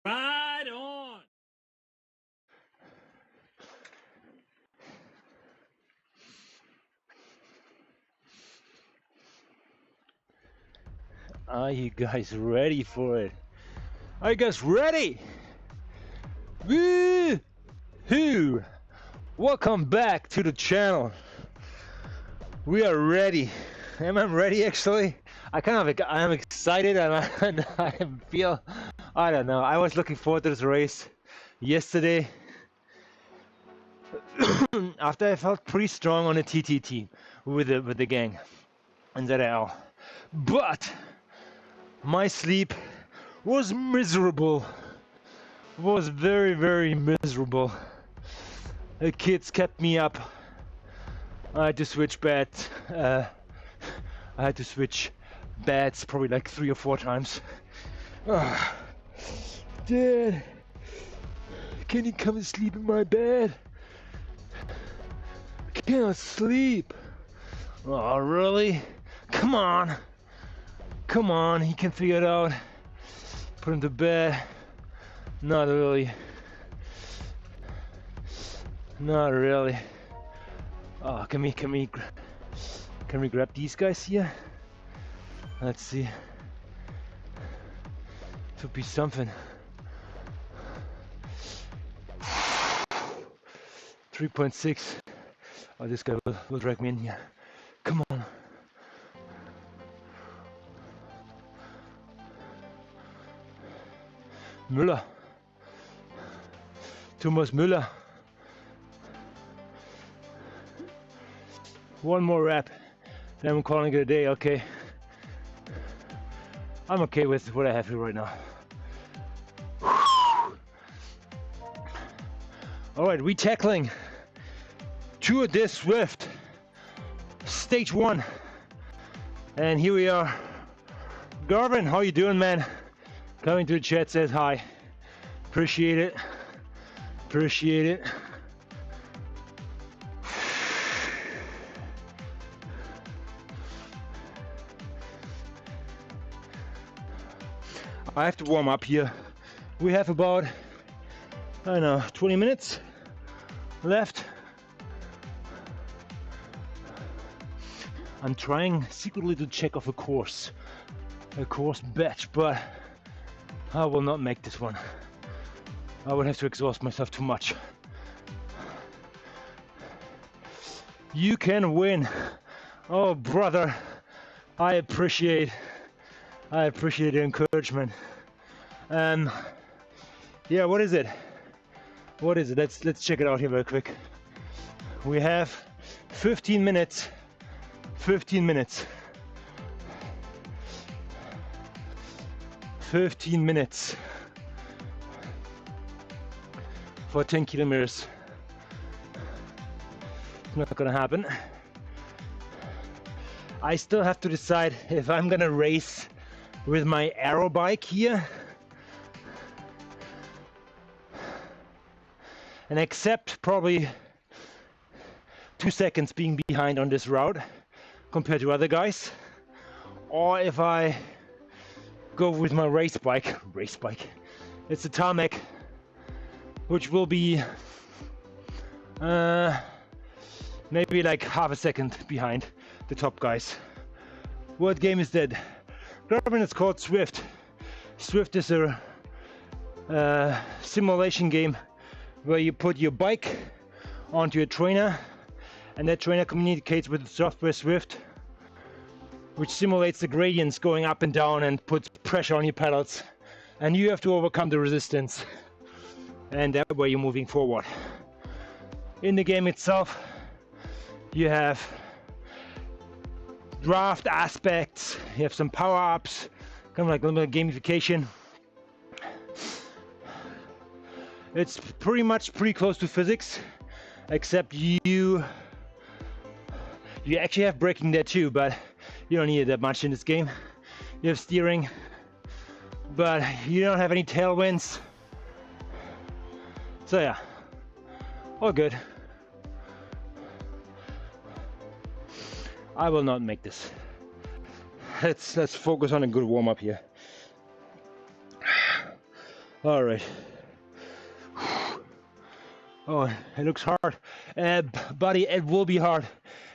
Right on. Are you guys ready for it? Are you guys ready? Woo-hoo! Welcome back to the channel. We are ready. Am I ready actually? I'm excited and I feel, I don't know. I was looking forward to this race yesterday after I felt pretty strong on the TT team with the gang and ZL. But my sleep was miserable. Was very miserable. The kids kept me up. I had to switch beds. I had to switch beds probably like 3 or 4 times. Dad, can you come and sleep in my bed? I cannot sleep. Oh, really? Come on. Come on, he can figure it out. Put him to bed. Not really. Not really. Oh, can we grab these guys here? Let's see. Should be something. 3.6. Oh, this guy will drag me in here. Come on. Müller. Thomas Müller. One more rep, then I'm calling it a day, okay? I'm okay with what I have here right now. Alright, re-tackling Tour de Zwift, stage 1. And here we are. Garvin, how you doing, man? Coming to the chat, says hi. Appreciate it. Appreciate it. I have to warm up here. We have about, I don't know, 20 minutes left. I'm trying secretly to check off a course batch, but I will not make this one. I would have to exhaust myself too much. You can win. Oh, brother, I appreciate the encouragement. Yeah, what is it? What is it? Let's check it out here very quick. We have 15 minutes. 15 minutes. 15 minutes for 10 kilometers. It's not gonna happen. I still have to decide if I'm gonna race with my aero bike here and accept probably 2 seconds being behind on this route compared to other guys, or if I go with my race bike. It's a tarmac, which will be maybe like half a second behind the top guys. What game is that? Garmin is called Zwift. Zwift is a simulation game where you put your bike onto a trainer, and that trainer communicates with the software Zwift, which simulates the gradients going up and down and puts pressure on your pedals, and you have to overcome the resistance, and that way you're moving forward. In the game itself, you have draft aspects, you have some power-ups, kind of like a little bit of gamification. It's pretty close to physics, except you actually have braking there too, but you don't need it that much in this game. You have steering, but you don't have any tailwinds. So yeah, all good. I will not make this. Let's focus on a good warm-up here. All right. Oh, it looks hard. Buddy, it will be hard.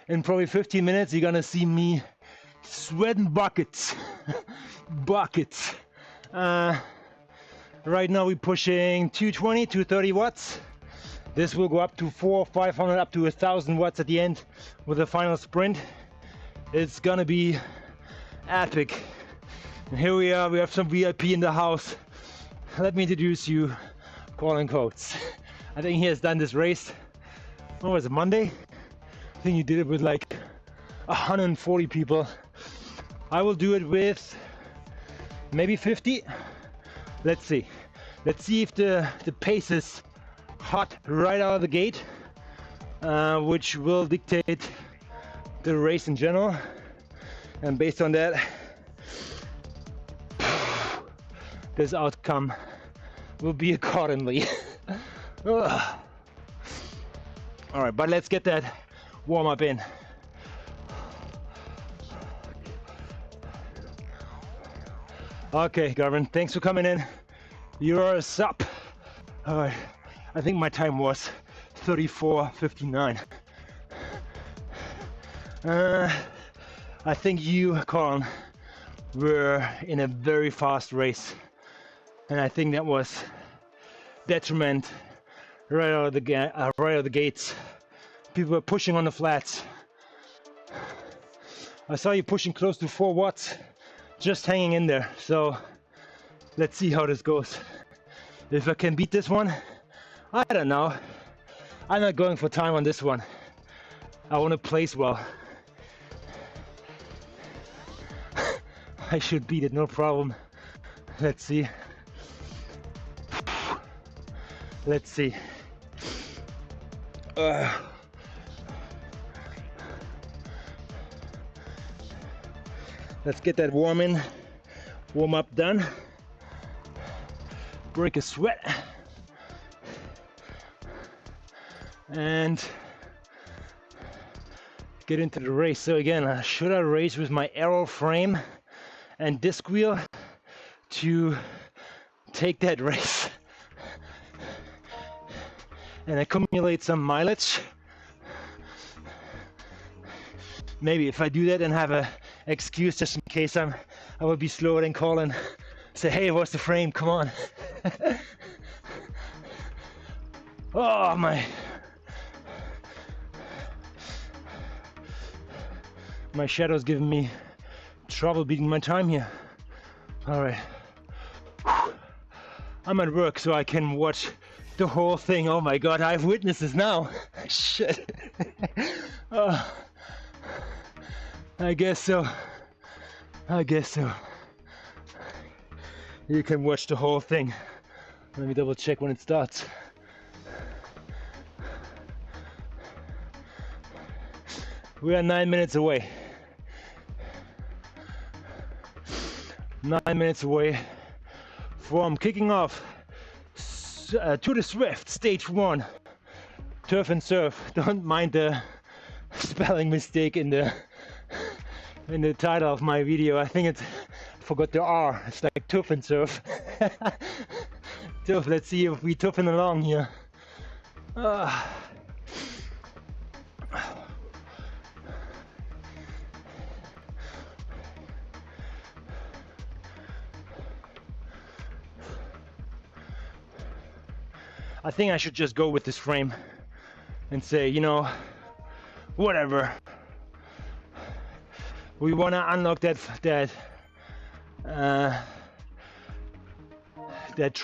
In probably 15 minutes, you're gonna see me sweating buckets. Buckets. Right now we're pushing 220, 230 watts. This will go up to 400, 500, up to 1,000 watts at the end with the final sprint. It's gonna be epic. And here we are, we have some VIP in the house. Let me introduce you, Colin Coates. I think he has done this race, what was it, Monday? I think he did it with like 140 people. I will do it with maybe 50. Let's see. Let's see if the pace is hot right out of the gate, which will dictate the race in general. And based on that, this outcome will be accordingly. All right, but let's get that warm up in. Okay, Garvin, thanks for coming in. You're a sup. All right, I think my time was 34:59. I think you, Colin, were in a very fast race, and I think that was detriment right out of the gates. People were pushing on the flats. I saw you pushing close to 4 watts, just hanging in there. So let's see how this goes. If I can beat this one, I don't know. I'm not going for time on this one. I want to place well. I should beat it, no problem. Let's see. Let's see. Let's get that warm up done. Break a sweat. And get into the race. So again, should I race with my aero frame and disc wheel to take that race and accumulate some mileage? Maybe if I do that and have a excuse just in case I will be slower than Colin, say, hey, what's the frame, come on. Oh my shadow's giving me trouble beating my time here. All right, I'm at work so I can watch the whole thing. Oh my God, I have witnesses now. Shit. I guess so. You can watch the whole thing. Let me double check when it starts. We are 9 minutes away. 9 minutes away from kicking off to the Zwift Stage 1. Turf and surf. Don't mind the spelling mistake in the title of my video. I think I forgot the R. It's like turf and surf. Turf. Let's see if we toughing along here. I think I should just go with this frame and say, you know, whatever. We want to unlock that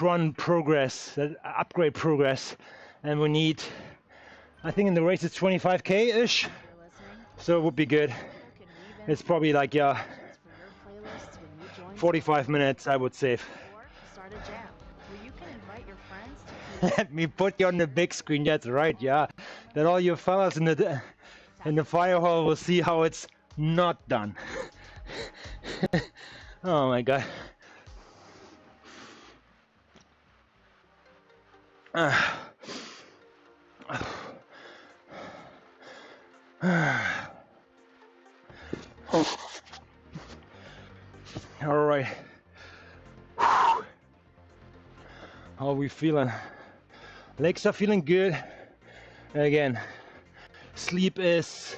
run progress, that upgrade progress, and we need, I think in the race it's 25k-ish, so it would be good. It's probably like 45 minutes I would save. Let me put you on the big screen. That's right, yeah. That all you fellas in the fire hall will see how it's not done. Oh my God. All right. How are we feeling? Legs are feeling good. Again, sleep is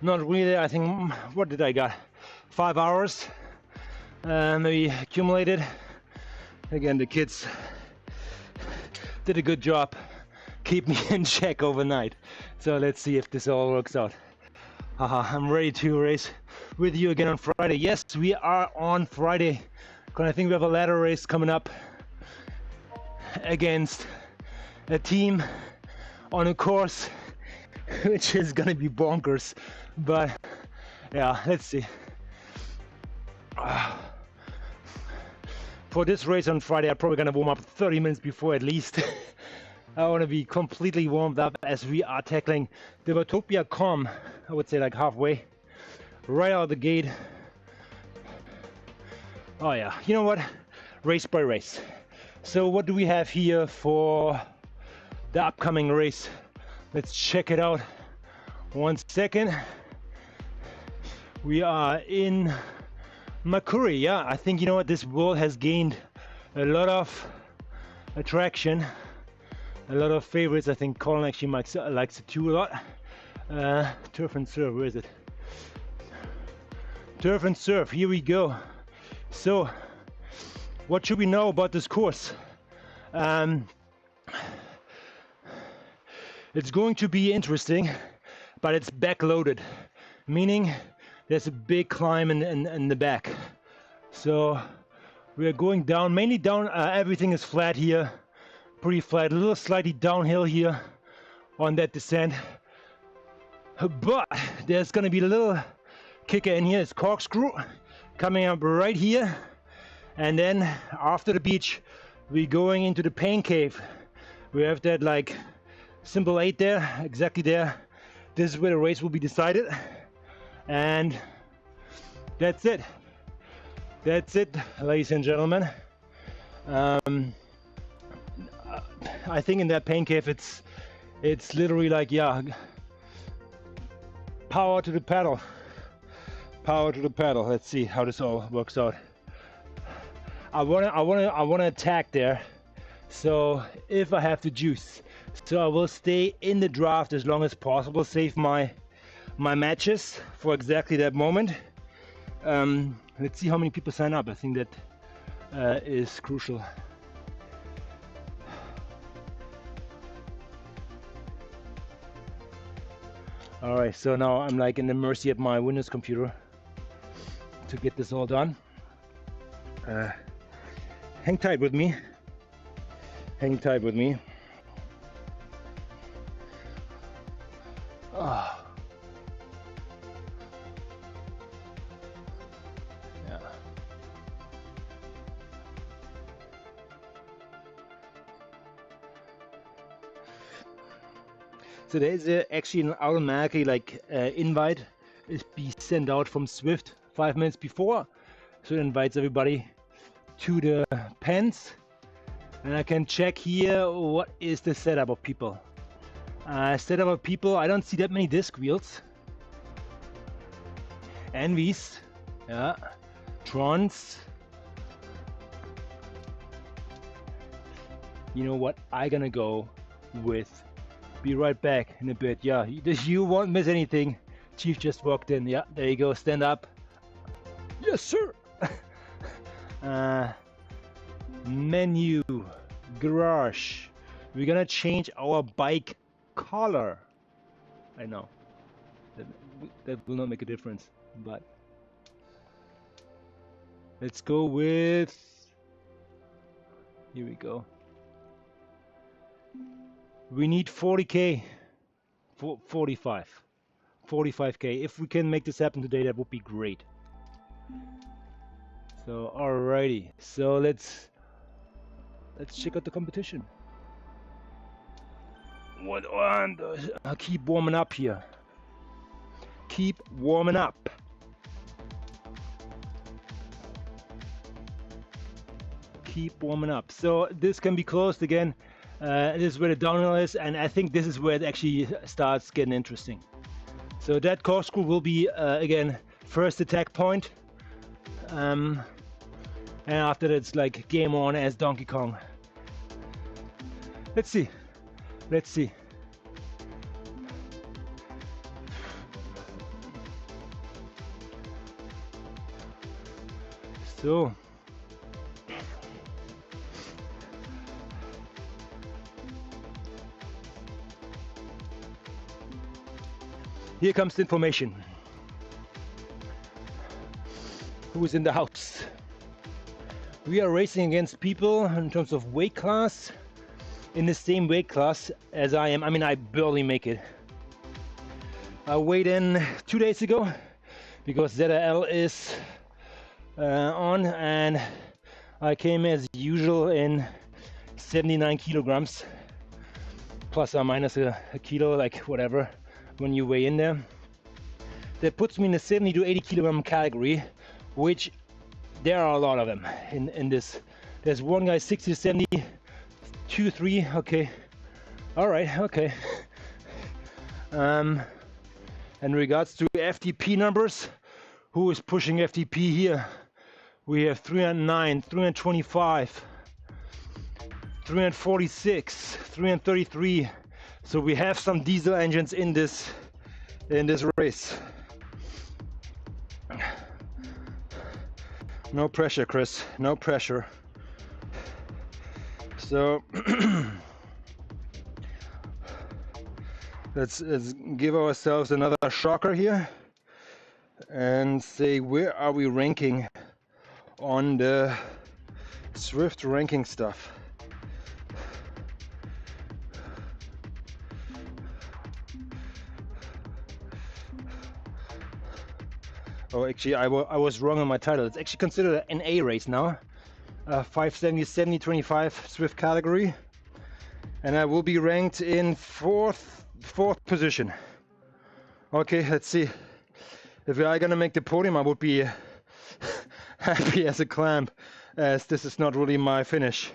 not really. I think, what did I got? 5 hours maybe accumulated. Again, the kids did a good job keep me in check overnight. So let's see if this all works out. I'm ready to race with you again on Friday. Yes, we are on Friday. I think we have a ladder race coming up against a team on a course which is gonna be bonkers. But yeah, let's see. For this race on Friday, I'm probably gonna warm up 30 minutes before at least. I want to be completely warmed up as we are tackling the Watopia Com, I would say like halfway, right out of the gate. Oh yeah, you know what? Race by race. So what do we have here for the upcoming race? Let's check it out. 1 second. We are in Makuri. Yeah, I think, you know what, this world has gained a lot of attraction, a lot of favorites. I think Colin actually likes it too a lot. Turf and Surf, where is it? Turf and Surf, here we go. So, what should we know about this course? It's going to be interesting, but it's backloaded, meaning there's a big climb in the back. So we are going down, mainly down. Everything is flat here, pretty flat, a little slightly downhill here on that descent. But there's gonna be a little kicker in here. It's corkscrew coming up right here, and then after the beach we're going into the pain cave. We have that like symbol 8 there, exactly there. This is where the race will be decided, and that's it. That's it, ladies and gentlemen. I think in that pain cave it's literally like, yeah, power to the pedal. Power to the pedal. Let's see how this all works out. I wanna attack there. So if I have to juice, so I will stay in the draft as long as possible, save my matches for exactly that moment. Let's see how many people sign up. I think that is crucial. All right, so now I'm like in the mercy of my Windows computer to get this all done. Hang tight with me. Hang tight with me. Oh. Yeah. So there is actually an automatically like invite is be sent out from Zwift 5 minutes before, so it invites everybody to the pens, and I can check here what is the setup of people. Setup of people, I don't see that many disc wheels. Envies, yeah, Trons. You know what? I'm gonna go with. Be right back in a bit. Yeah, you won't miss anything. Chief just walked in. Yeah, there you go. Stand up. Yes, sir. Menu, garage. We're gonna change our bike color. I know that will not make a difference, but let's go with. Here we go. We need 40k, 45k. If we can make this happen today, that would be great. So, alrighty. So let's check out the competition. What on? I'll keep warming up here. Keep warming up. Keep warming up. So this can be closed again. This is where the downhill is, and I think this is where it actually starts getting interesting. So that corkscrew will be again first attack point, and and after that it's like game on as Donkey Kong. Let's see. Let's see. So. Here comes the information. Who's in the house? We are racing against people in terms of weight class in the same weight class as I am. I mean, I barely make it. I weighed in 2 days ago because ZL is on, and I came as usual in 79 kilograms, plus or minus a kilo, like whatever, when you weigh in there. That puts me in the 70 to 80 kilogram category, which there are a lot of them in this. There's one guy 60 to 70, 2, 3, okay. All right, okay. In regards to FTP numbers, who is pushing FTP here? We have 309, 325, 346, 333. So we have some diesel engines in this race. No pressure, Chris, no pressure. So let's give ourselves another shocker here and say, where are we ranking on the Zwift ranking stuff? Oh, actually, I was wrong on my title. It's actually considered an A race now. 570, 70, 25 Zwift category. And I will be ranked in fourth position. Okay, let's see. If I gonna make the podium, I would be happy as a clam, as this is not really my finish.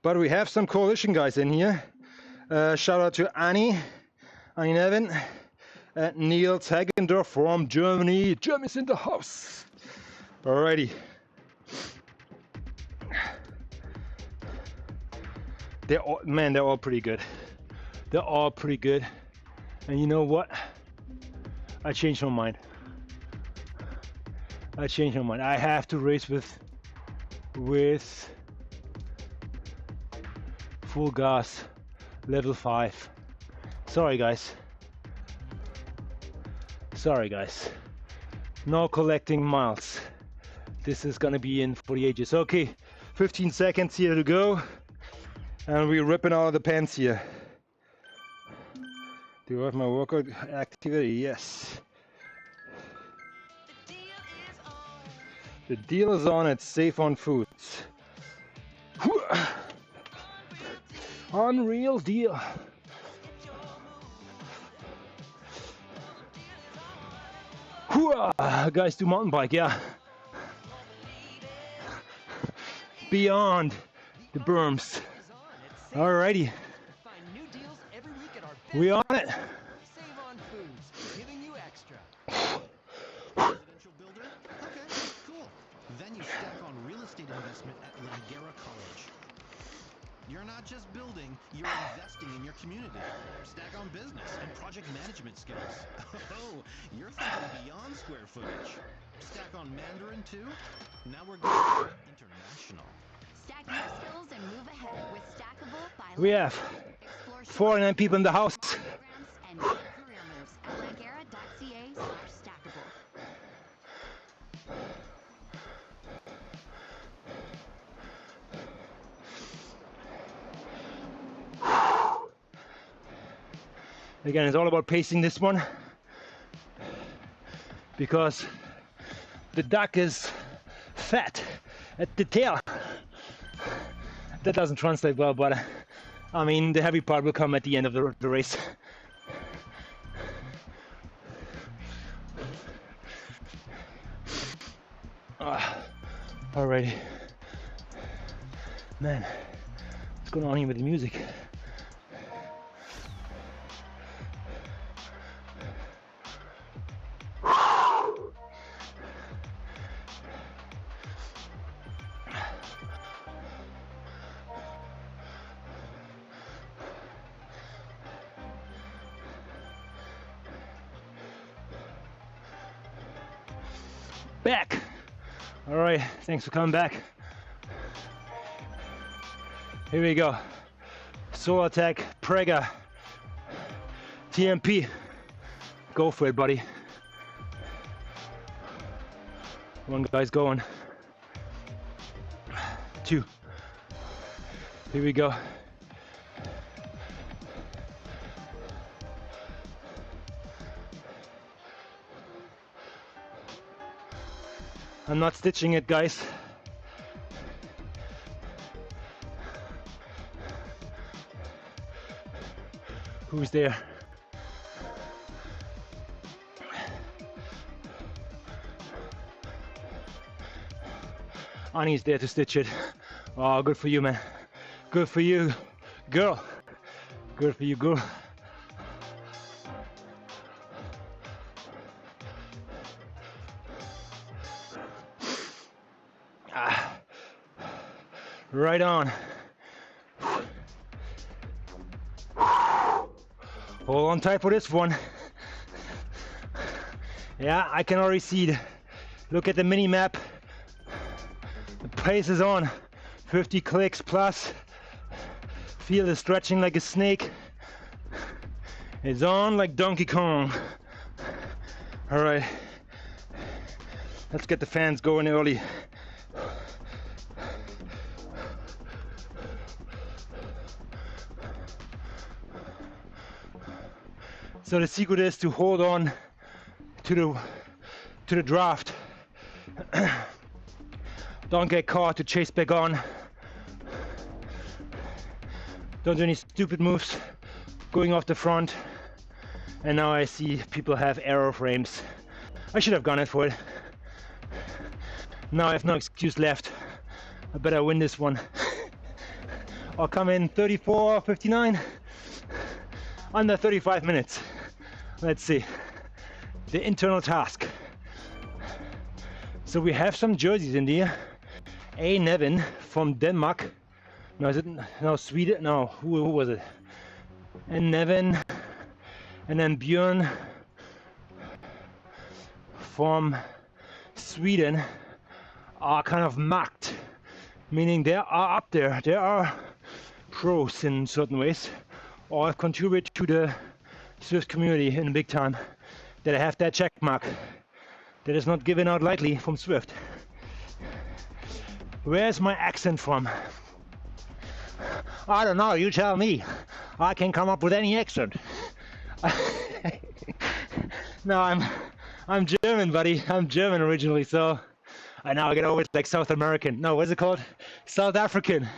But we have some coalition guys in here. Shout out to Annie Nevin. And Neil Tagendorf from Germany. Germany's in the house. Alrighty. They're all pretty good. They're all pretty good. And you know what? I changed my mind. I have to race with full gas, level 5. Sorry guys. No collecting miles. This is gonna be in for the ages. Okay, 15 seconds here to go. And we're ripping out of the pants here. Do I have my workout activity? Yes. The deal is on. It's safe on foods. Unreal deal. Guys do mountain bike, yeah. Beyond the berms. Alrighty. We on it. Save on foods, giving you extra. Residential builder? Okay, cool. Then you stack on real estate investment at Langara College. You're not just building, you're investing in your community. Stack on business and project management skills. Oh, you're thinking beyond square footage. Stack on Mandarin too? Now we're going international. Stack your skills and move ahead with Stackable by We have 49 people in the house. and new career moves at langara.ca/stackable. Again, it's all about pacing this one, because the duck is fat at the tail. That doesn't translate well, but I mean, the heavy part will come at the end of the race. Alrighty. Man, what's going on here with the music? back. All right, thanks for coming back. Here we go. Soul Attack, Prega, TMP. Go for it, buddy. One guy's going. 2. Here we go. I'm not stitching it, guys. Who's there? Annie's there to stitch it. Oh, good for you, man. Good for you, girl. Good for you, girl. Right on. Hold on tight for this one. Yeah, I can already see it. Look at the mini map. The pace is on. 50 clicks plus. Feel the stretching like a snake. It's on like Donkey Kong. All right. Let's get the fans going early. So the secret is to hold on to the draft. Don't get caught to chase back on. Don't do any stupid moves going off the front. And now I see people have arrow frames. I should have gone it for it. Now I have no excuse left. I better win this one. I'll come in 34:59, under 35 minutes. Let's see, the internal task. So we have some jerseys in here. A. Nevin from Denmark. No, is it no Sweden? No, who was it? And Nevin, and then Björn from Sweden are kind of marked, meaning they are up there. They are pros in certain ways, or have contributed to the Zwift community in big time, that I have that check mark that is not given out lightly from Zwift. Where's my accent from? I don't know, you tell me. I can come up with any accent. No, I'm German, buddy. I'm German originally, so I now get always like South American. No, what's it called? South African.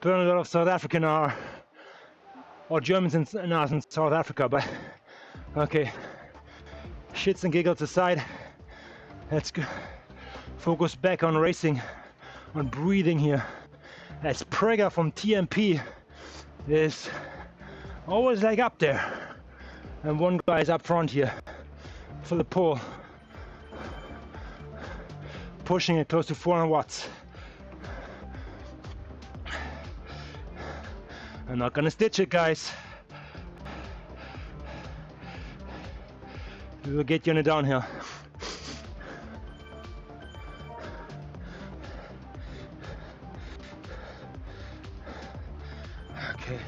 Apparently a lot of South African are, or Germans in South Africa, but okay. Shits and giggles aside, let's go. Focus back on racing, on breathing here. As Prega from TMP is always like up there, and one guy is up front here for the pull, pushing it close to 400 watts. I'm not gonna stitch it, guys. We will get you on a downhill. Okay.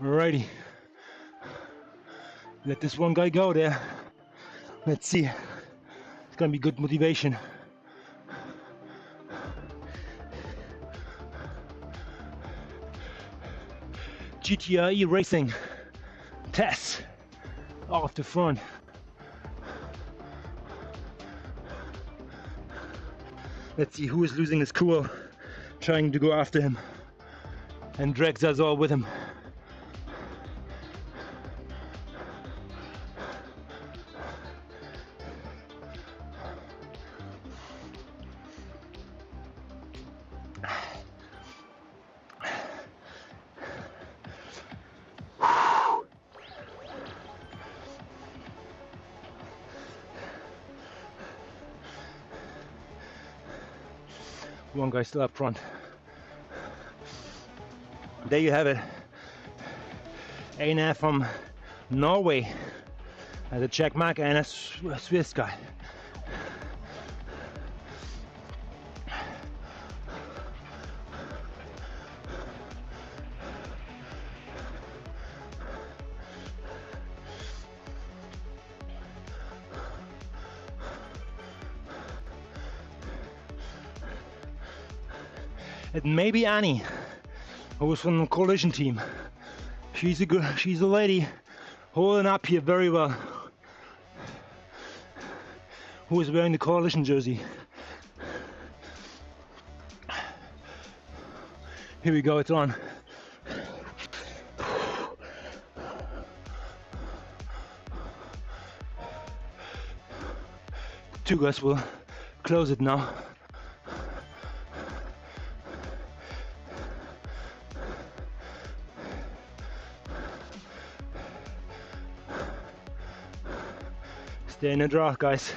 Alrighty. Let this one guy go there. Let's see. It's gonna be good motivation. GTRE Racing. Tess. Off the front. Let's see who is losing his cool, trying to go after him, and drags us all with him. One guy still up front. There you have it. Einar from Norway as a check mark and a Swiss guy. It may be Annie, who was from the coalition team. She's a lady holding up here very well. Who is wearing the coalition jersey? Here we go, it's on. Two guys will close it now. Stay in the draw, guys.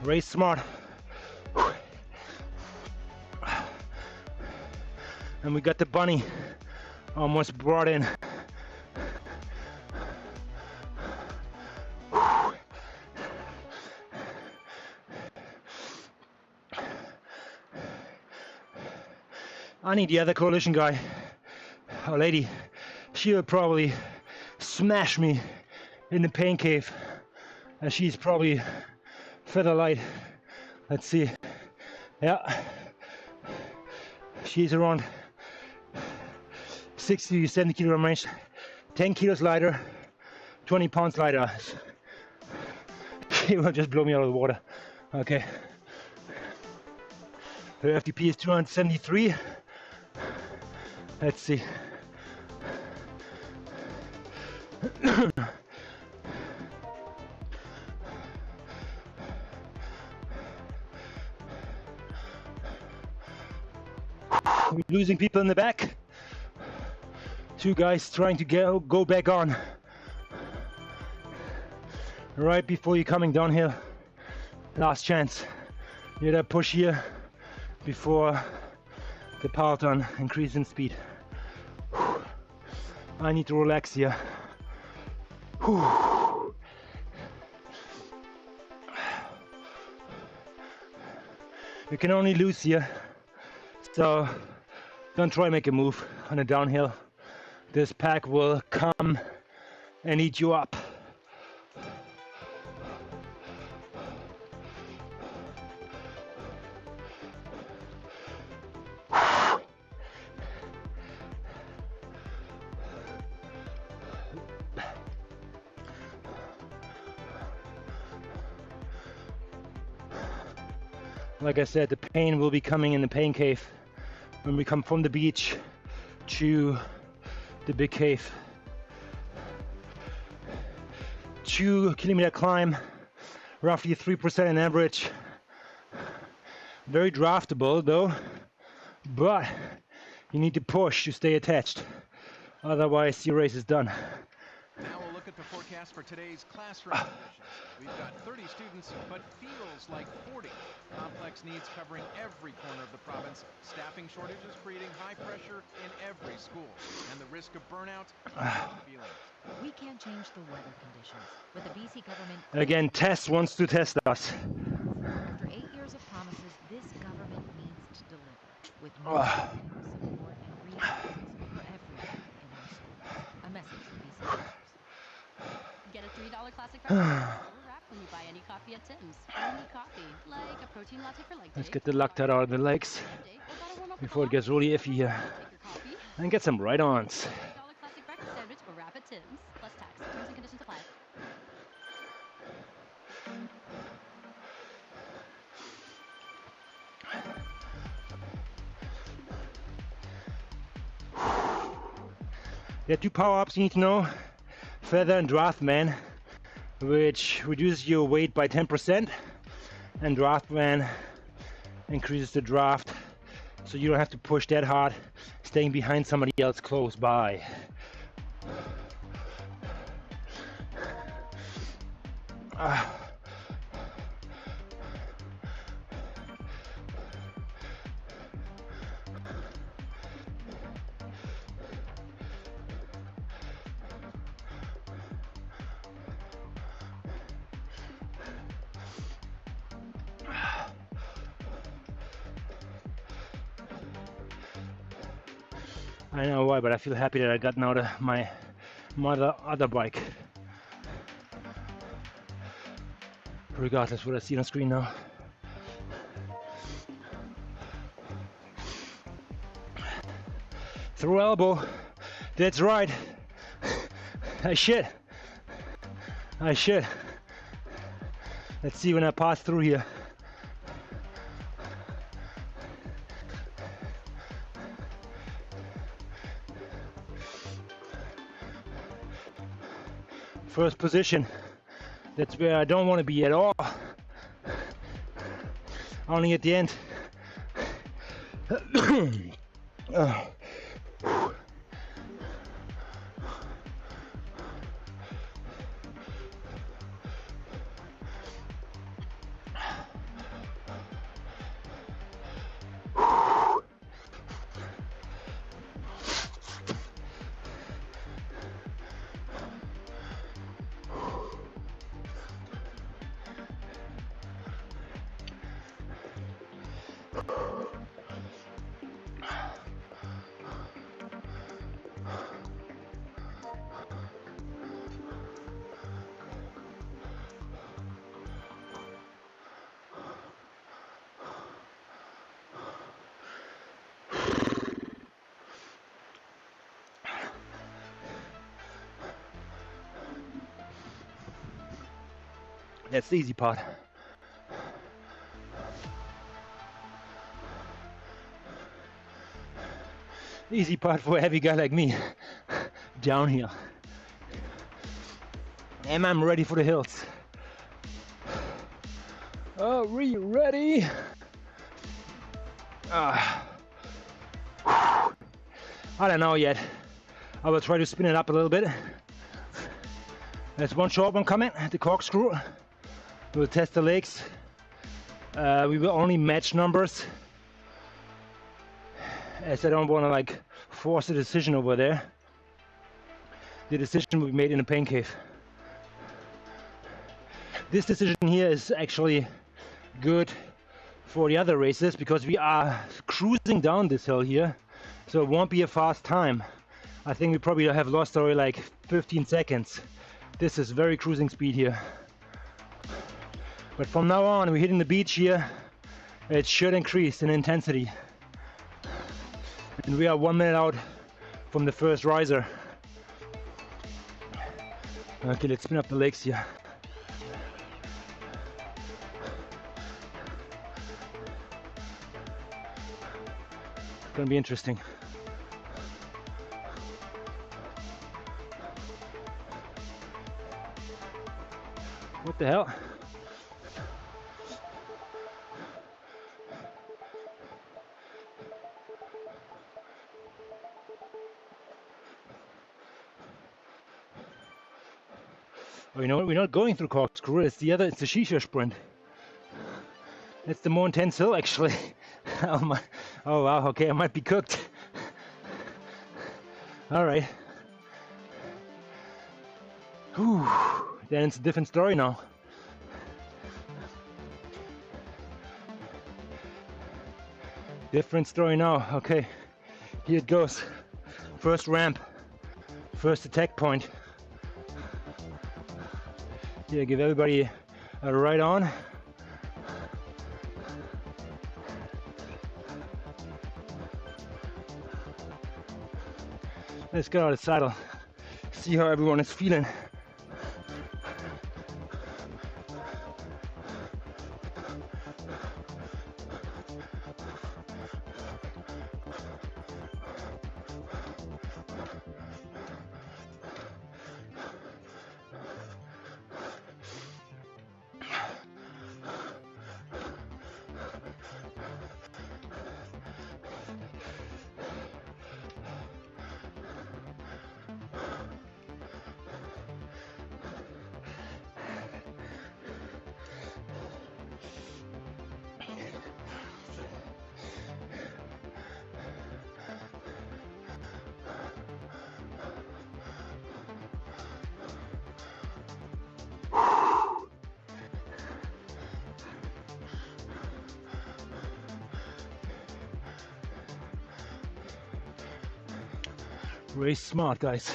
Race smart. And we got the bunny almost brought in. Annie, the other coalition guy, or lady, she'll probably smash me in the pain cave, and she's probably feather light. Let's see. Yeah, she's around 60 to 70 kilogram range, 10 kilos lighter, 20 pounds lighter. She will just blow me out of the water. Okay. Her FTP is 273. Let's see. We're losing people in the back. Two guys trying to go back on. Right before you're coming downhill. Last chance. You gotta push here before the peloton increase in speed. I need to relax here. You can only lose here, so don't try to make a move on a downhill. This pack will come and eat you up. Like I said, the pain will be coming in the pain cave when we come from the beach to the big cave. 2 kilometer climb, roughly 3% on average. Very draftable though, but you need to push to stay attached. Otherwise, your race is done. Now we'll look at the forecast for today's classroom conditions. We've got 30 students, but feels like 40. Complex needs covering every corner of the province. Staffing shortages creating high pressure in every school. And the risk of burnout, feeling. We can't change the weather conditions. With the BC government... Again, Tess wants to test us. After 8 years of promises, this government needs to deliver. With more support and resources for everyone in our schools. A message from BC teachers. Get a $3 classic wrap when you buy any coffee at Tim's. Only coffee, like a protein latte for leg day. Let's get the lactate out of the legs before it gets really iffy here. And get some ride-ons. $3 classic breakfast sandwich or wrap at Tim's. Plus tax. Terms and conditions apply. There are 2 power-ups you need to know. Feather and Draft Man, which reduces your weight by 10%, and Draft Man increases the draft so you don't have to push that hard, staying behind somebody else close by. I don't know why, but I feel happy that I got now my other bike. Regardless what I see on screen now. Through elbow. That's right. I shit. Let's see when I pass through here. First position. That's where I don't want to be at all. Only at the end. That's the easy part. Easy part for a heavy guy like me. Downhill. And I'm ready for the hills. Are we ready? I don't know yet. I will try to spin it up a little bit. There's one short one coming, the corkscrew. We'll test the legs. We will only match numbers, as I don't want to like force a decision over there. The decision will be made in a pain cave. This decision here is actually good for the other races because we are cruising down this hill here, so it won't be a fast time. I think we probably have lost already like 15 seconds. This is very cruising speed here. But from now on, we're hitting the beach here, it should increase in intensity. And we are 1 minute out from the first riser. Okay, let's spin up the legs here. It's gonna be interesting. What the hell? Oh, you know what? We're not going through corkscrew. It's the shisha sprint. It's the more intense hill, actually. Oh wow. Okay, I might be cooked. All right. Whew. Then it's a different story now. Different story now. Okay, here it goes. First ramp, first attack point. Here, give everybody a ride on. Let's get out of the saddle. See how everyone is feeling. Race smart, guys.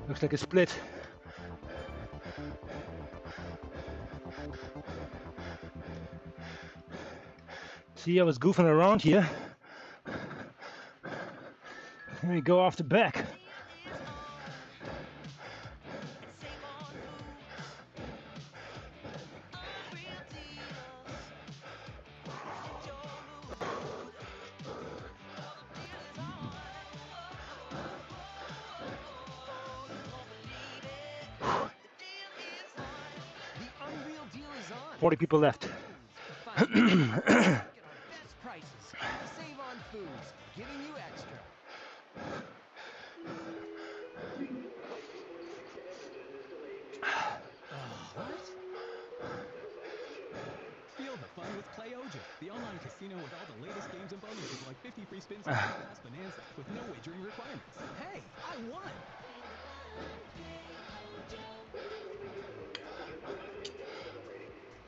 Looks like a split. See, I was goofing around here. Here we go off the back. The unreal deal is on. 40 people left. Get our best prices. Save on foods, giving you extra. What? Feel the fun with Play Oja, the online casino with all the latest games and bonuses like 50 free spins and Fast Bonanza with no wagering requirements. Hey, I won!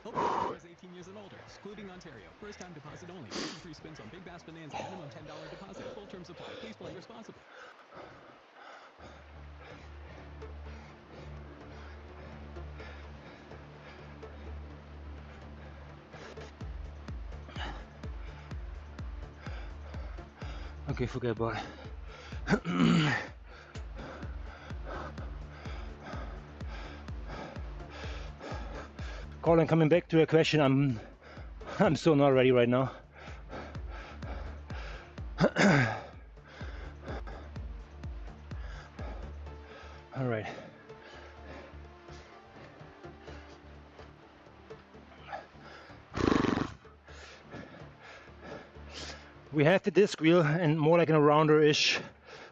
Open is 18 years and older, excluding Ontario. First time deposit only. 50 free spins on Big Bass Bonanza. Minimum $10 deposit. Full terms apply. Please play responsibly. Okay, forget about it. Colin, coming back to your question, I'm so not ready right now. All right. We have the disc wheel and more like in a rounder-ish,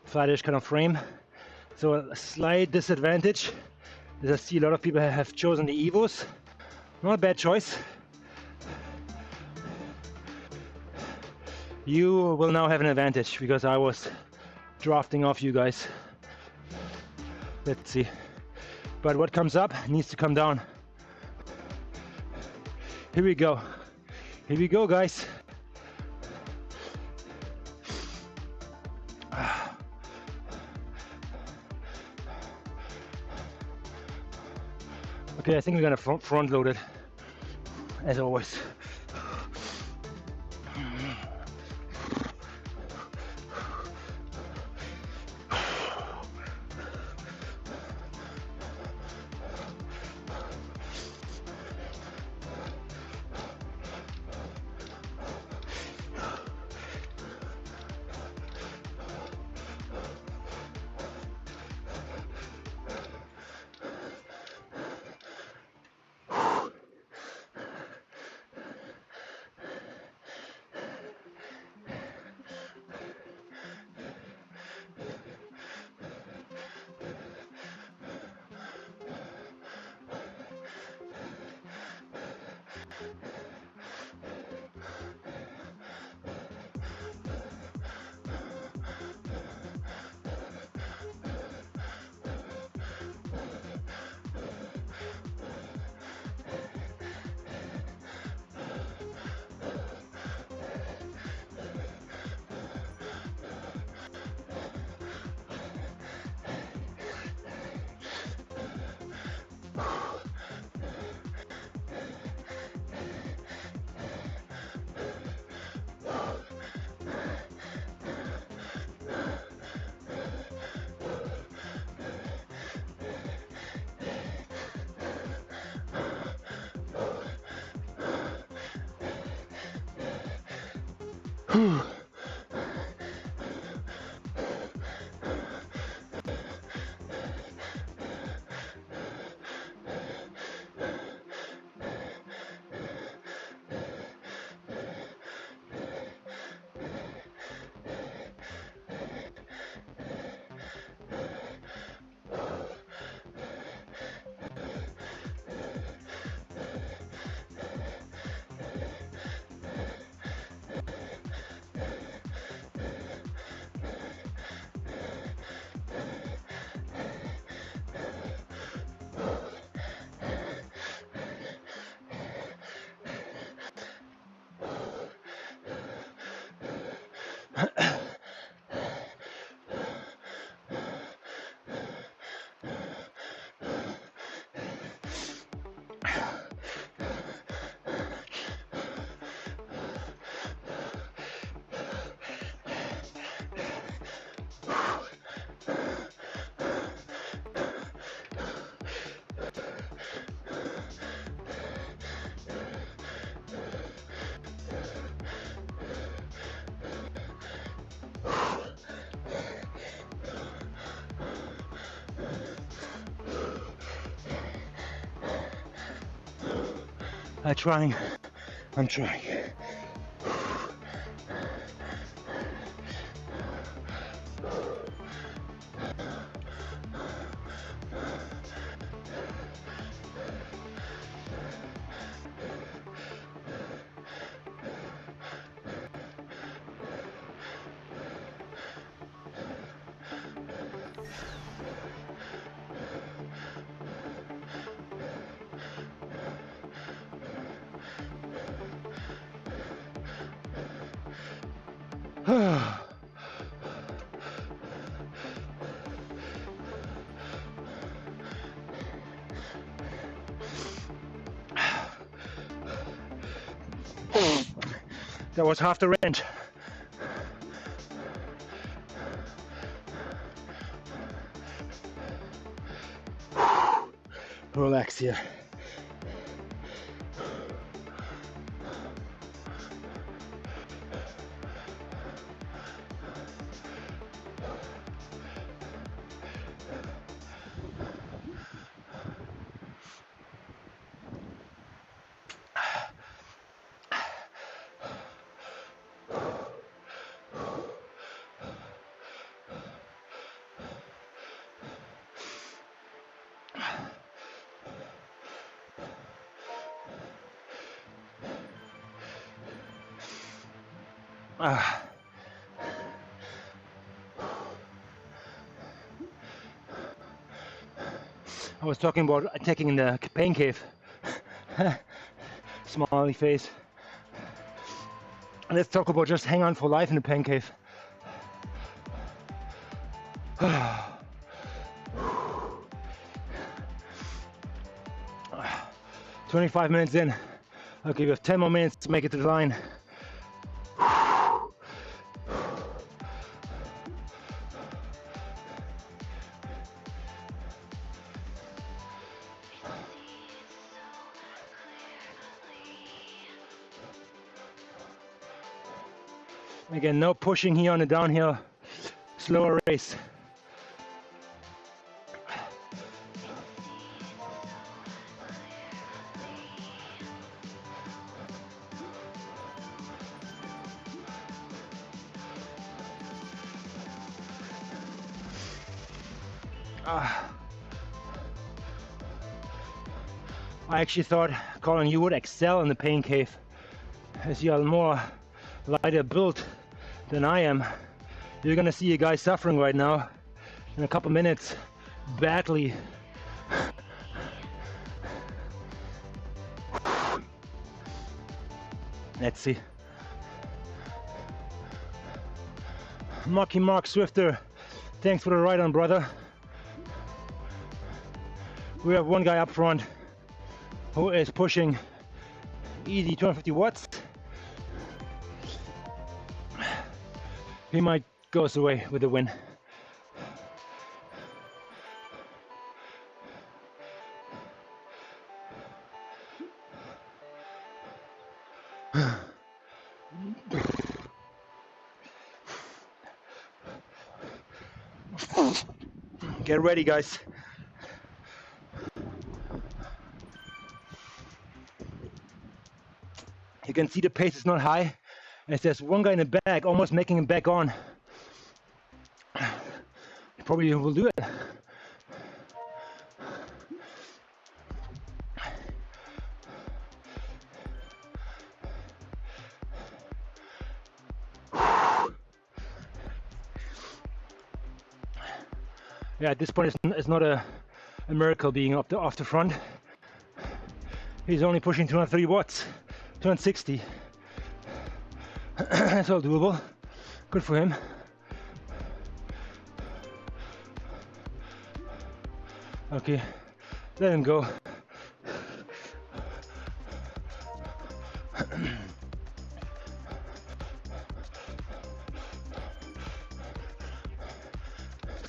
flat-ish kind of frame. So a slight disadvantage is I see a lot of people have chosen the Evos. Not a bad choice. You will now have an advantage because I was drafting off you guys. Let's see. But what comes up needs to come down. Here we go. Here we go, guys. Okay, I think we're gonna front load it, as always. I'm trying. That was half the range. Relax here. I was talking about attacking the pain cave. Smiley face. Let's talk about just hang on for life in the pain cave. 25 minutes in. Okay, we have 10 more minutes to make it to the line. Again, no pushing here on the downhill, slower race. I actually thought, Colin, you would excel in the pain cave, as you are more lighter built than I am. You're gonna see a guy suffering right now in a couple minutes badly. Let's see. Marky Mark Swifter, thanks for the ride on, brother. We have one guy up front who is pushing easy 250 watts. He might go away with the win. Get ready, guys. You can see the pace is not high, as there's one guy in the back almost making him back on. He probably will do it. Yeah, at this point it's not a miracle being off the front. He's only pushing 230 watts, 260. That's all doable. Good for him. Okay, let him go.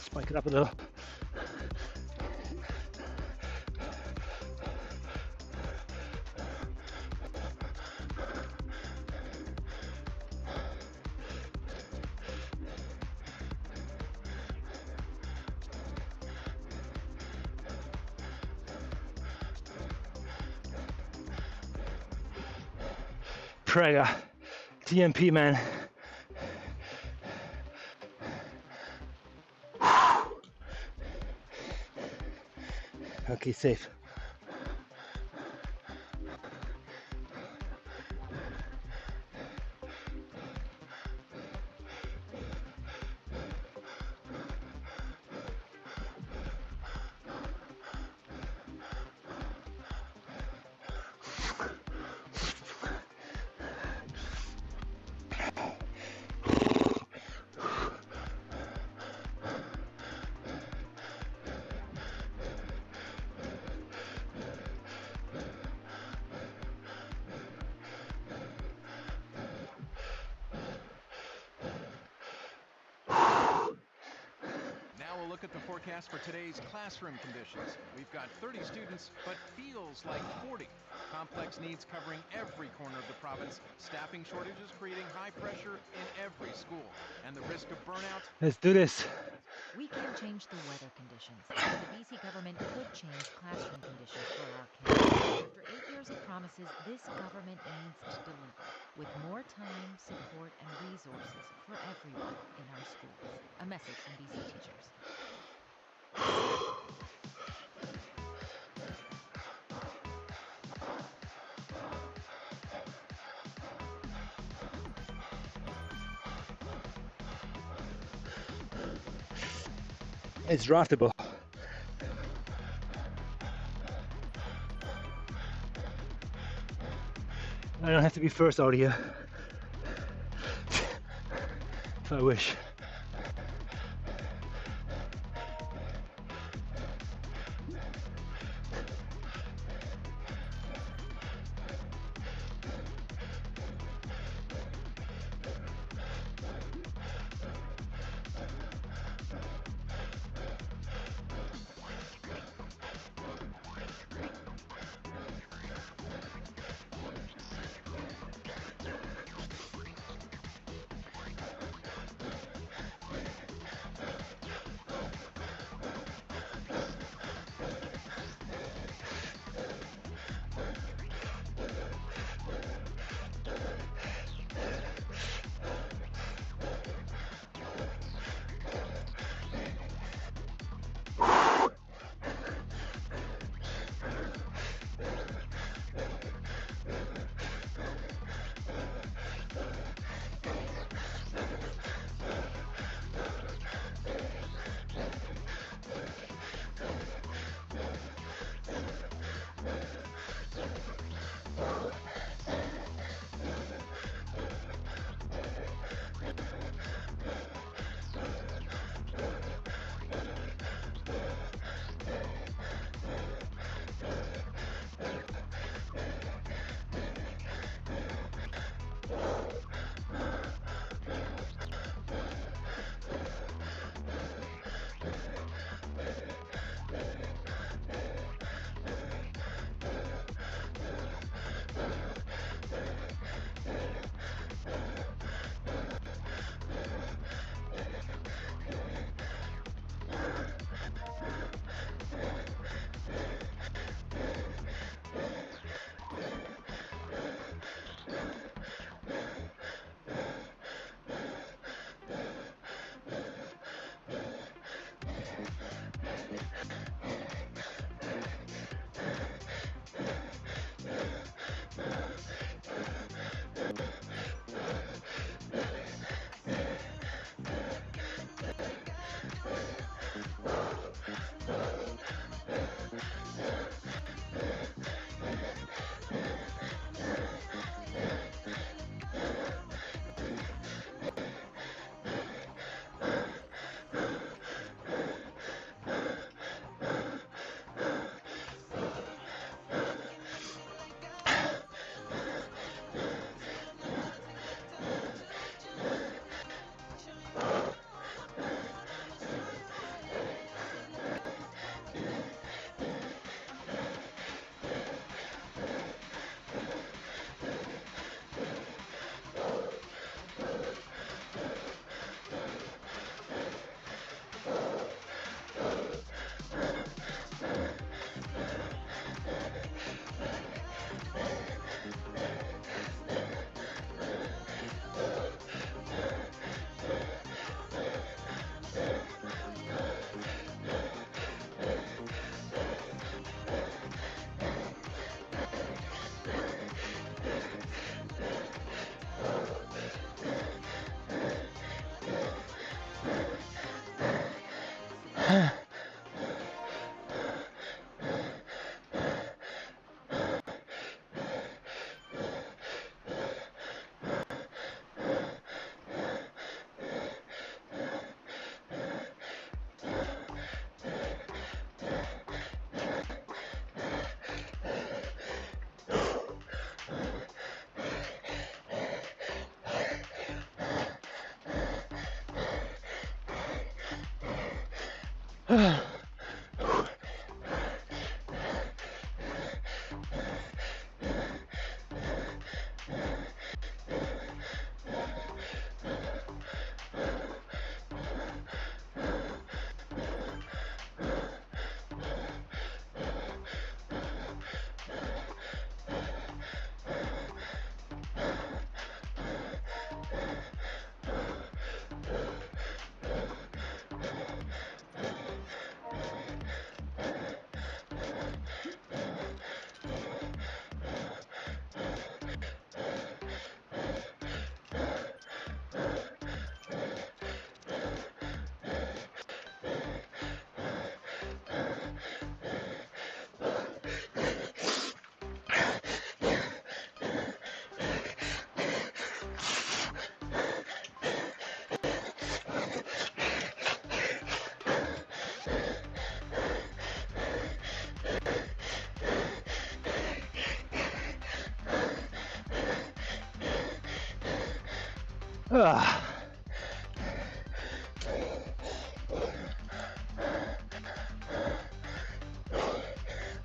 Spike it up a little. Craiga, TMP, man. Okay, safe. Now we'll look at the forecast for today's classroom conditions. We've got 30 students, but feels like 40. Complex needs covering every corner of the province. Staffing shortages creating high pressure in every school. And the risk of burnout. Let's do this. We can't change the weather conditions, but the BC government could change classroom conditions for our kids. After 8 years of promises, this government needs to deliver, with more time, support, and resources for everyone in our schools. A message from BC teachers. It's draftable. I don't have to be first out here. If I wish.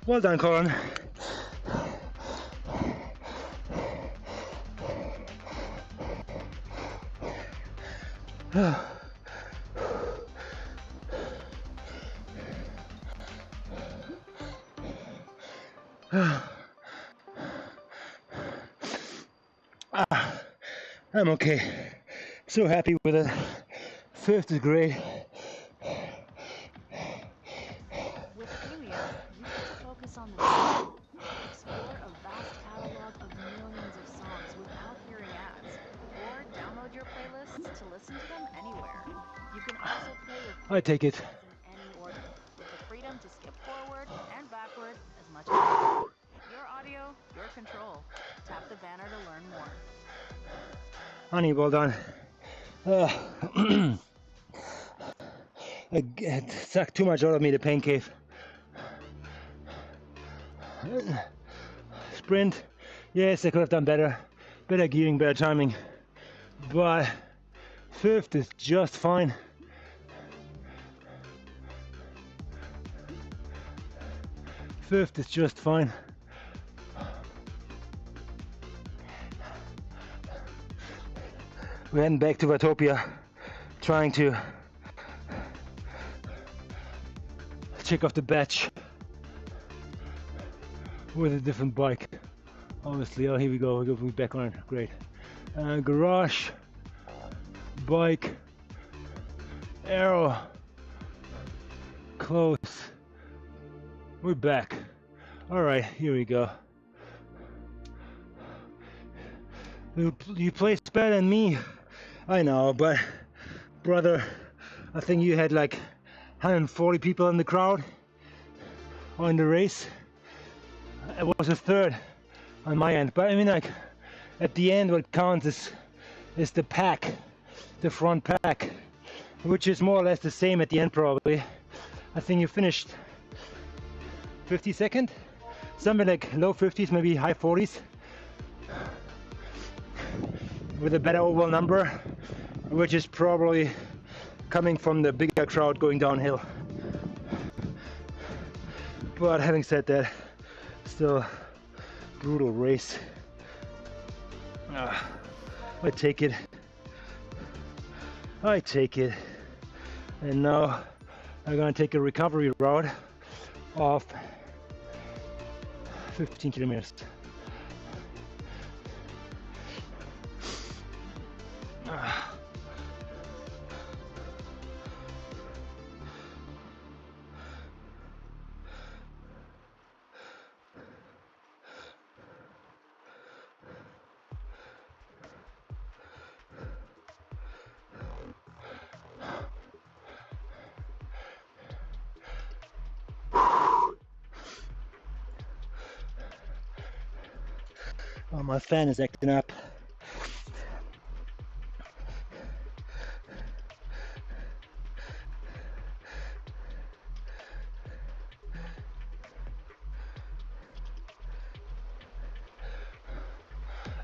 Well done, Colin. I'm okay. So happy with it. Fifth is great. With Alias, you get to focus on listening. Explore a vast catalog of millions of songs without hearing ads, or download your playlists to listen to them anywhere. You can also play with I take it. songs in any order, with the freedom to skip forward and backward as much as you want. Your audio, your control. Tap the banner to learn more. Honey, well done. It sucked too much out of me, the pain cave. Sprint, yes, I could have done better. Better gearing, better timing. But fifth is just fine. Fifth is just fine. We're heading back to Watopia, trying to check off the batch with a different bike. Obviously, oh, here we go. We're back on it. Great. Garage, bike, arrow, close. We're back. All right, here we go. You placed better than me, I know, but brother, I think you had like 140 people in the crowd on the race. It was a third on my end, but I mean, like at the end, what counts is the pack, the front pack, which is more or less the same at the end probably. I think you finished 52nd, something like low 50s, maybe high 40s. With a better overall number, which is probably coming from the bigger crowd going downhill. But having said that, still brutal race. I take it. And now I'm gonna take a recovery route of 15 kilometers. Oh, my fan is acting up.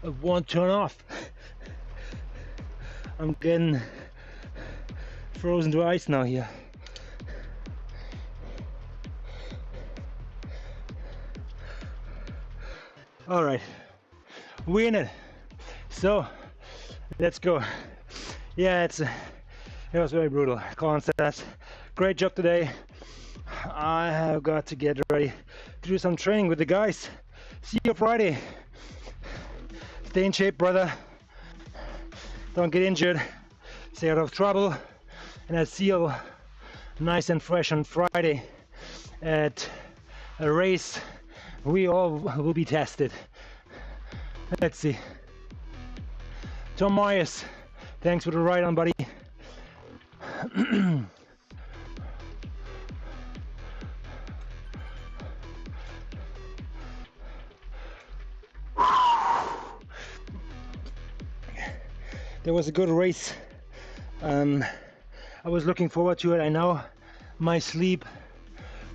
It won't turn off. I'm getting frozen to ice now here. All right, we're in it. So let's go. Yeah, it was very brutal. Colin says, great job today. I have got to get ready to do some training with the guys. See you Friday. Stay in shape, brother. Don't get injured. Stay out of trouble. And I'll see you nice and fresh on Friday at a race. We all will be tested. Let's see. Tom Myers, thanks for the ride on, buddy. There was a good race. I was looking forward to it. I know my sleep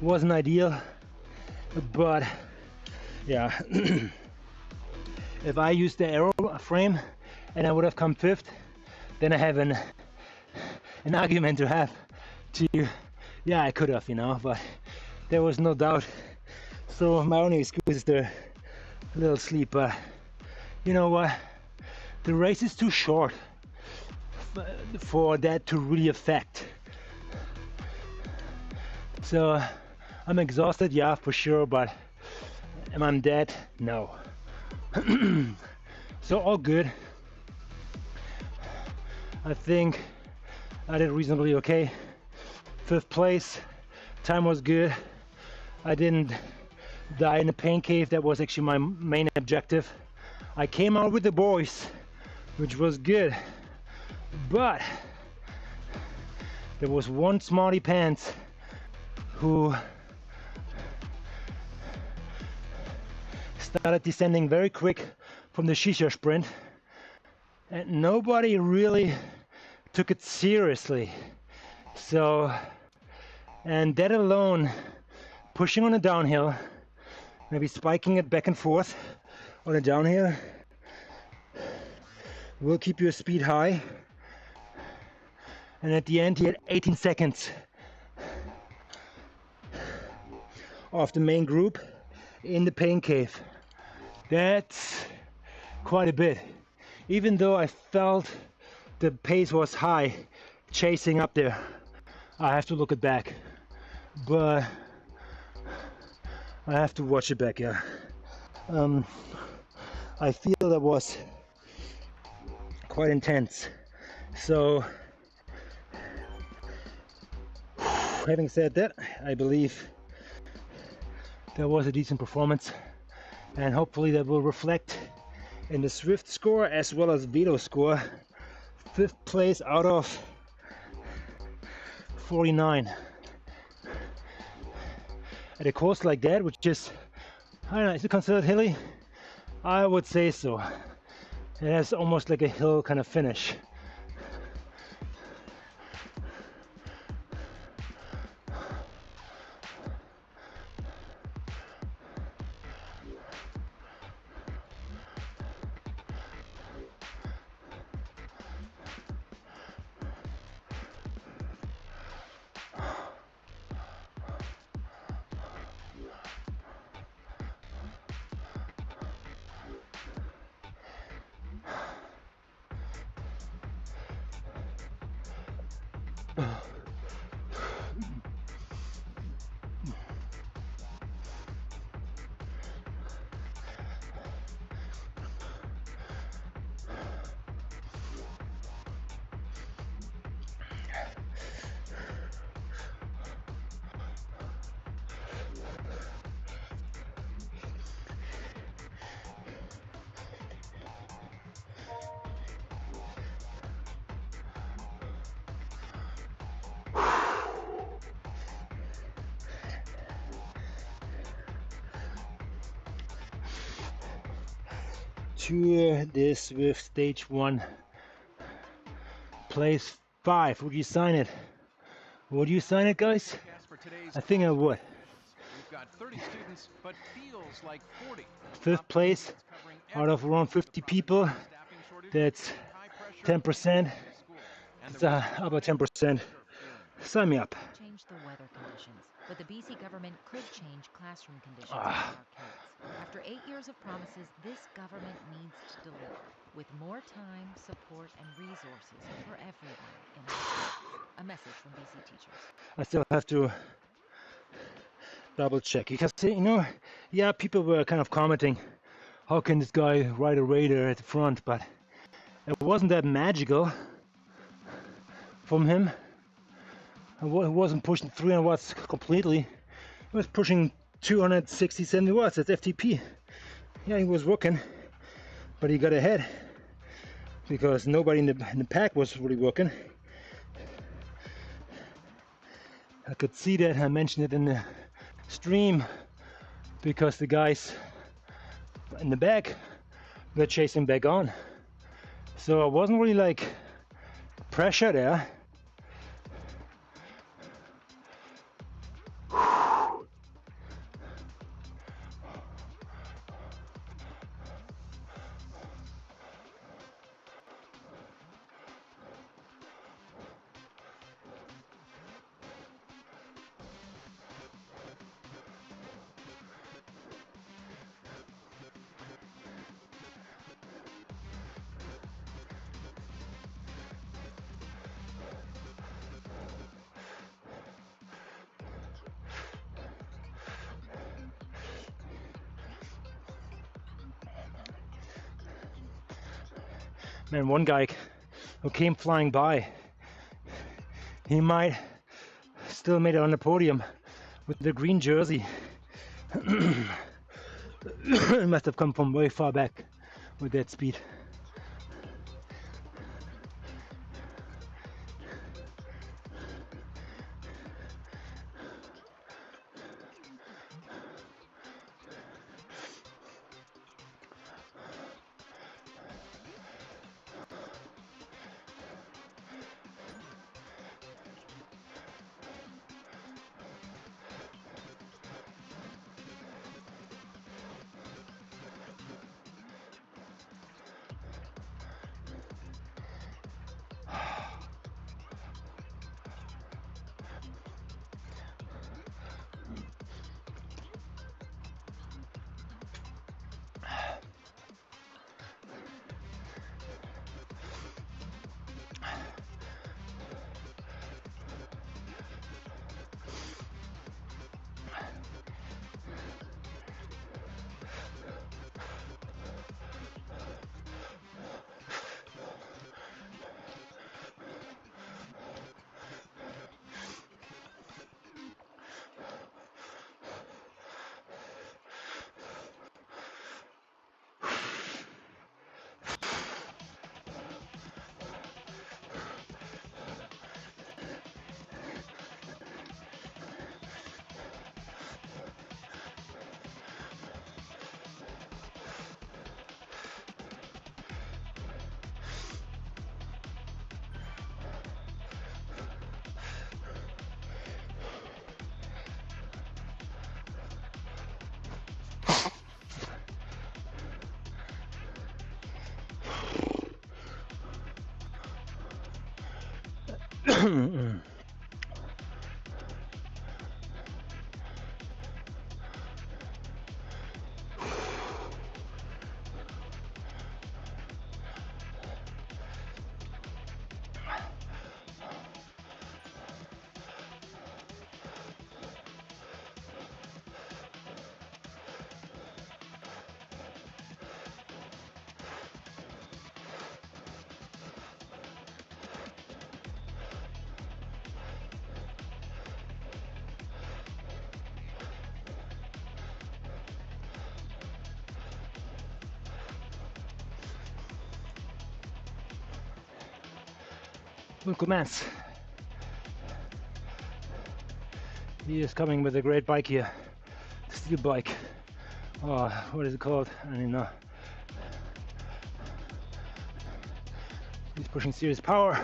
wasn't ideal, but yeah. If I used the aero frame and I would have come fifth, then I have an argument to have to, yeah, I could have, you know, but there was no doubt. So my only excuse is the little sleep, but you know what? The race is too short for that to really affect. So I'm exhausted, yeah, for sure, but am I dead? No. So all good. I think I did reasonably okay. 5th place, time was good. I didn't die in a pain cave. That was actually my main objective. I came out with the boys, which was good, but there was one smarty pants who started descending very quick from the shisha sprint, and nobody really took it seriously. So, and that alone, pushing on a downhill, maybe spiking it back and forth on a downhill, will keep your speed high. And at the end he had 18 seconds off the main group in the pain cave. That's quite a bit. Even though I felt the pace was high chasing up there, I have to look it back, but I have to watch it back. Yeah, I feel that was quite intense. So having said that, I believe that was a decent performance, and hopefully that will reflect in the Zwift score as well as Vito score. 5th place out of 49 at a course like that, which is, I don't know, is it considered hilly? I would say so. It has almost like a hill kind of finish. Tour de Zwift Stage 1. Place 5. Would you sign it? Would you sign it, guys? I think I would. We've got 30 students, but feels like 40. 5th place out of around 50 people. That's 10%. It's about 10%. Sign me up. Change the weather conditions, but the BC government could change classroom conditions for our kids. After 8 years of promises, this government needs to deliver with more time, support, and resources for everyone in our schools. A message from BC teachers. I still have to double check because, you know, yeah, people were kind of commenting, how can this guy ride a Raider at the front, but it wasn't that magical from him. It wasn't pushing 300 watts completely. It was pushing 260, 70 watts. That's FTP. Yeah, he was working, but he got ahead because nobody in the pack was really working. I could see that. I mentioned it in the stream because the guys in the back were chasing back on. So it wasn't really like pressure there. Man, one guy who came flying by, he might still made it on the podium with the green jersey. He must have come from way far back with that speed. We'll commence. He is coming with a great bike here. Steel bike. Oh, what is it called? I don't know. He's pushing serious power.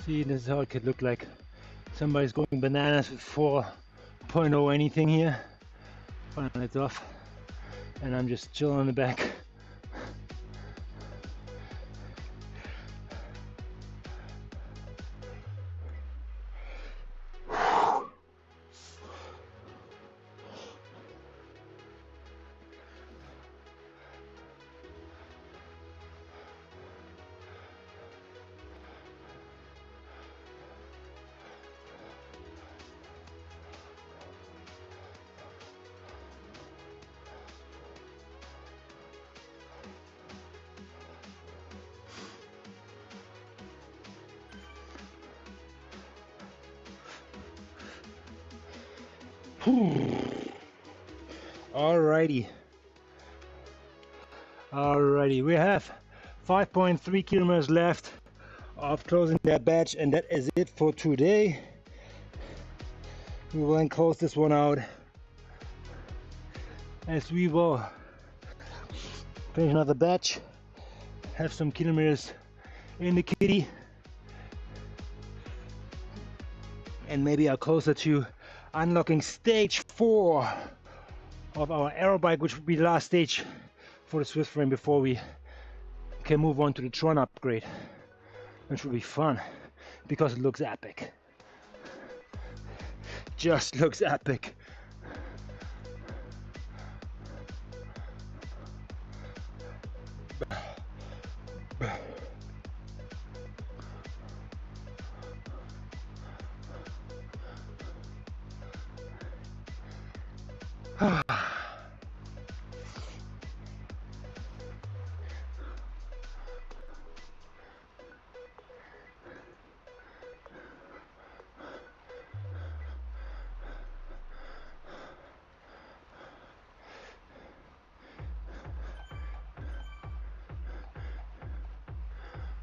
See, this is how it could look like. Somebody's going bananas with 4.0 anything here. Finally it's off. And I'm just chilling on the back. Alrighty, we have 5.3 kilometers left of closing that batch, and that is it for today. We will then close this one out as we will finish another batch, have some kilometers in the kitty, and maybe are closer to unlocking stage 4 of our aero bike, which would be the last stage for the Zwift frame before we can move on to the Tron upgrade, which will be fun because it looks epic. Just looks epic.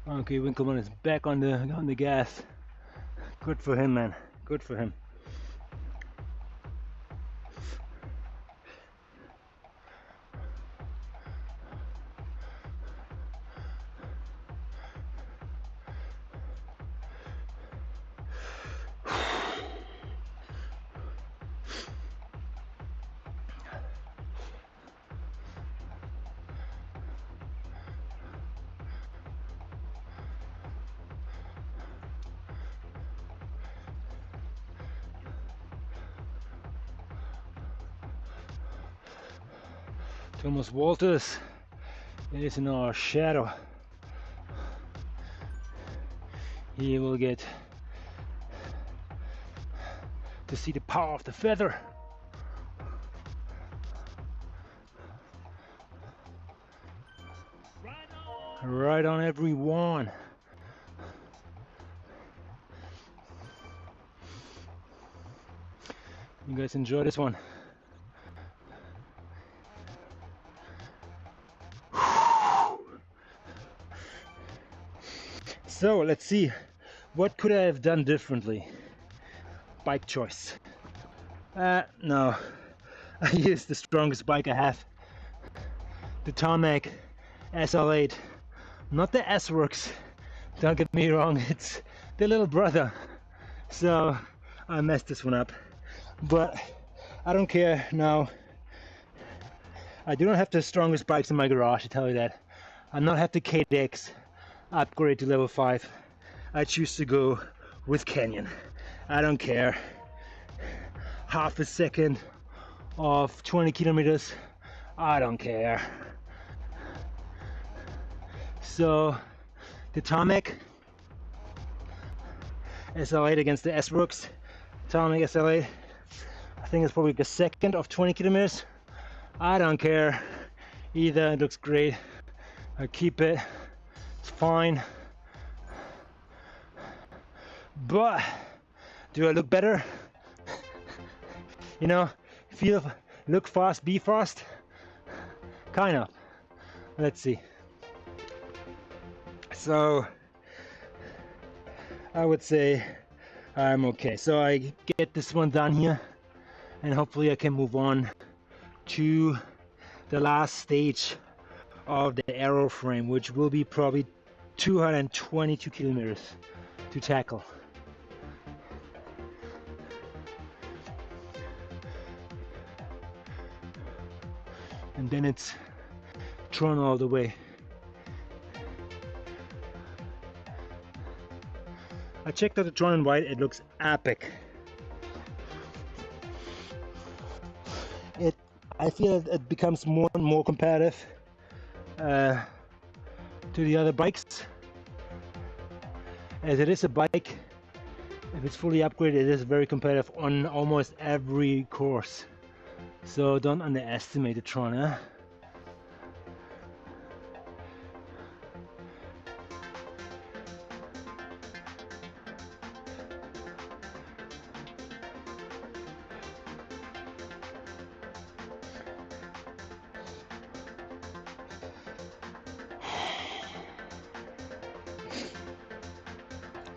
Okay, Winkleman is back on the gas. Good for him, man. Good for him. Thomas Walters is in our shadow. He will get to see the power of the feather. Right on everyone. You guys enjoy this one. So let's see, what could I have done differently? Bike choice. No, I used the strongest bike I have. The Tarmac SL8, not the S-Works. Don't get me wrong, it's the little brother. So I messed this one up. but I don't care now. I do not have the strongest bikes in my garage, I tell you that. I not have the KDX upgrade to level 5. I choose to go with Canyon. I don't care. Half a second of 20 kilometers, I don't care. So the tarmac SL8 against the S-Works tarmac SL8, I think it's probably the second of 20 kilometers. I don't care either, it looks great. I keep it, it's fine. But do I look better? You know, look fast, be fast? Kind of. Let's see. So I would say I'm okay. So I get this one done here, and hopefully I can move on to the last stage of the aero frame, which will be probably 222 kilometers to tackle. And then it's Tron all the way. I checked out the Tron in white, it looks epic. I feel it becomes more and more competitive to the other bikes, as it is a bike, if it's fully upgraded, it is very competitive on almost every course. So don't underestimate the Tron, eh?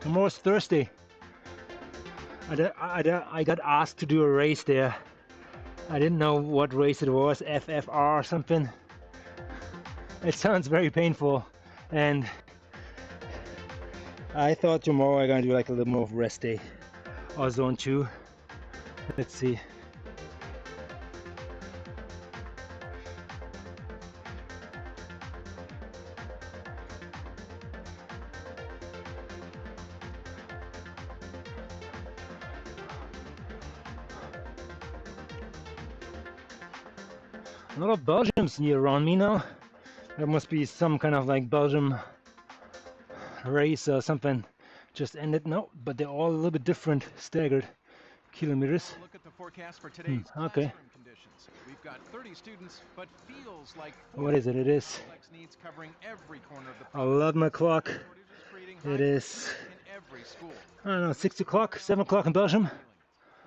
Tomorrow's Thursday. I got asked to do a race there. I didn't know what race it was, FFR or something. It sounds very painful, and I thought tomorrow I'm gonna do like a little more of rest day or zone 2. Let's see. A lot of Belgians near around me now. There must be some kind of like Belgium race or something just ended. No, but they're all a little bit different, staggered kilometers. Look at the forecast for today's okay. classroom conditions. We've got 30 students, but feels like what is it? It is. Needs covering every corner of the I love my clock. It is, I don't know, 6 o'clock, 7 o'clock in Belgium.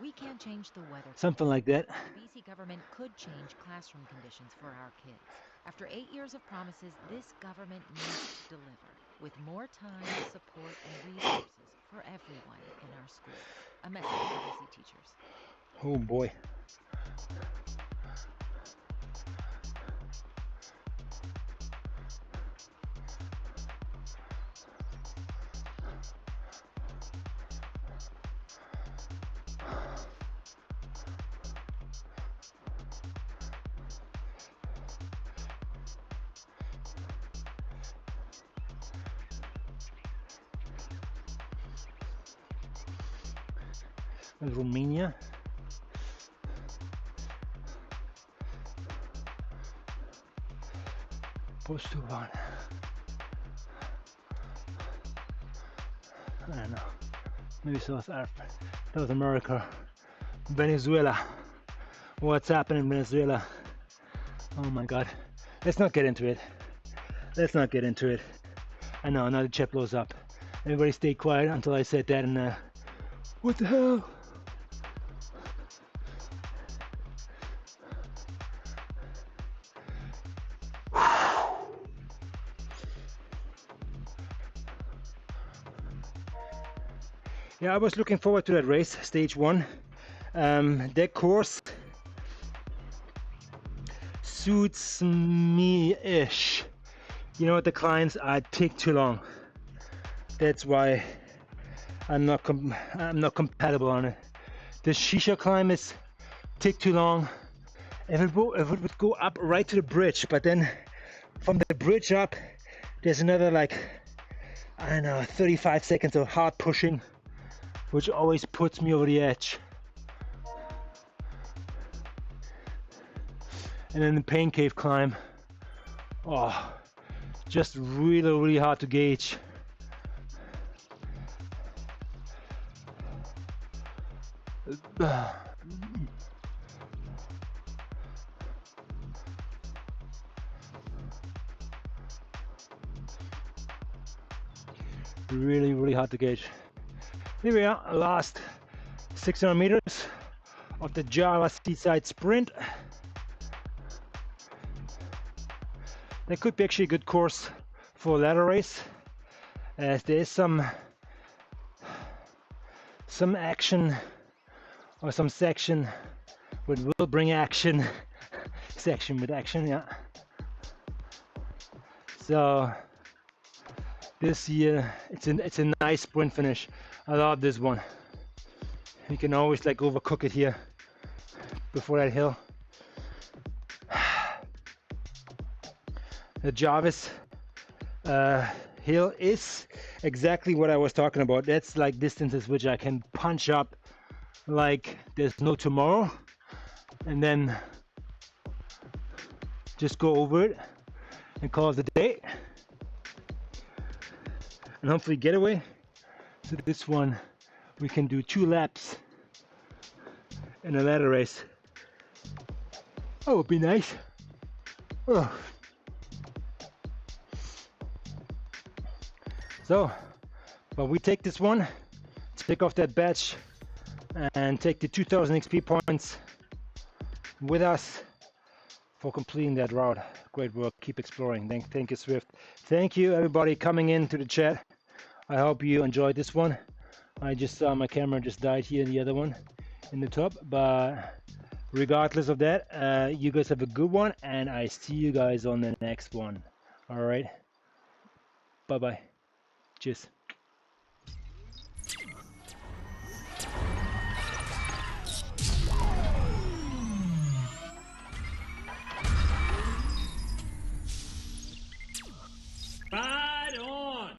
We can't change the weather. Something like that. The BC government could change classroom conditions for our kids. After 8 years of promises, this government needs to deliver, with more time, support, and resources for everyone in our schools. A message for BC teachers. Oh boy. Romania. Postulan. I don't know. Maybe South America. Venezuela. What's happening in Venezuela? Oh my god. Let's not get into it. Let's not get into it. I know, now the chat blows up. Everybody stay quiet until I said that, and what the hell? Yeah, I was looking forward to that race, stage 1. That course suits me-ish. You know what, the clients take too long. That's why I'm not compatible on it. The shisha climb is take too long. If it would go up right to the bridge, but then from the bridge up, there's another like, I don't know, 35 seconds of hard pushing, which always puts me over the edge. And then the pain cave climb, oh, just really hard to gauge. Really hard to gauge. Here we are, last 600 meters of the Java Seaside Sprint. That could be actually a good course for a ladder race, as there is some action or some section which will bring action. Section with action, yeah. So this year it's a nice sprint finish. I love this one. You can always like overcook it here before that hill. The Jarvis hill is exactly what I was talking about. That's like distances which I can punch up like there's no tomorrow, and then just go over it and call it a day, and hopefully get away. So this one we can do 2 laps in a ladder race. Oh, it would be nice. Oh. So, but we take this one, take off that badge, and take the 2000 XP points with us for completing that route. Great work, keep exploring. Thank you, Zwift. Thank you everybody coming into the chat. I hope you enjoyed this one. I just saw my camera just died here, the other one in the top, but regardless of that, you guys have a good one, and I see you guys on the next one. All right, bye bye. Cheers.